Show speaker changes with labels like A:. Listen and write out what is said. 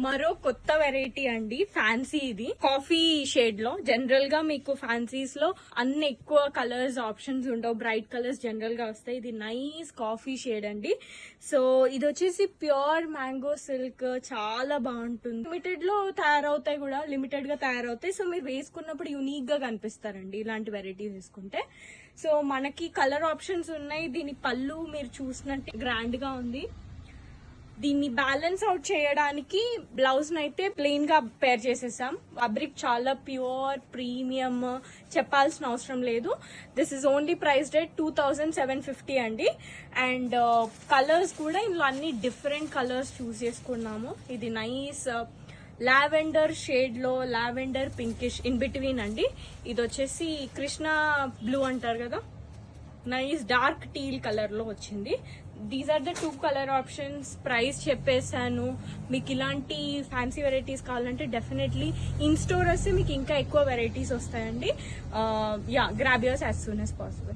A: మరో కొత్త వెరైటీ అండి, ఫ్యాన్సీ. ఇది కాఫీ షేడ్ లో. జనరల్ గా మీకు ఫ్యాన్సీస్ లో అన్ని ఎక్కువ కలర్స్ ఆప్షన్స్ ఉండవు, బ్రైట్ కలర్స్ జనరల్ గా వస్తాయి. ఇది నైస్ కాఫీ షేడ్ అండి. సో ఇది వచ్చేసి ప్యూర్ మ్యాంగో సిల్క్, చాలా బాగుంటుంది. లిమిటెడ్ లో తయారవుతాయి కూడా, లిమిటెడ్ గా తయారవుతాయి. సో మీరు వేసుకున్నప్పుడు యూనిక్ గా కనిపిస్తారండి ఇలాంటి వెరైటీస్ వేసుకుంటే. సో మనకి కలర్ ఆప్షన్స్ ఉన్నాయి. దీని పళ్ళు మీరు చూసినట్టు గ్రాండ్ గా ఉంది. దీన్ని బ్యాలెన్స్ అవుట్ చేయడానికి బ్లౌజ్ నైతే ప్లెయిన్ గా పేర్ చేసేసాం. ఫ్యాబ్రిక్ చాలా ప్యూర్ ప్రీమియం, చెప్పాల్సిన అవసరం లేదు. This is only priced at 2750 అండి. అండ్ కలర్స్ కూడా ఇందులో అన్ని డిఫరెంట్ కలర్స్ చూస్ చేసుకున్నాము. ఇది నైస్ లావెండర్ షేడ్ లో, లావెండర్ పింకిష్ ఇన్ బిట్వీన్ అండి. ఇది వచ్చేసి కృష్ణ బ్లూ అంటారు కదా, నైస్ డార్క్ టీల్ కలర్ లో వచ్చింది. These are the 2 colour options. Price చెప్పేసాను. మీకు ఇలాంటి ఫ్యాన్సీ వెరైటీస్ కావాలంటే డెఫినెట్లీ ఇన్ స్టోర్ వస్తే మీకు ఇంకా ఎక్కువ వెరైటీస్ వస్తాయండి. Grab yours as soon as possible.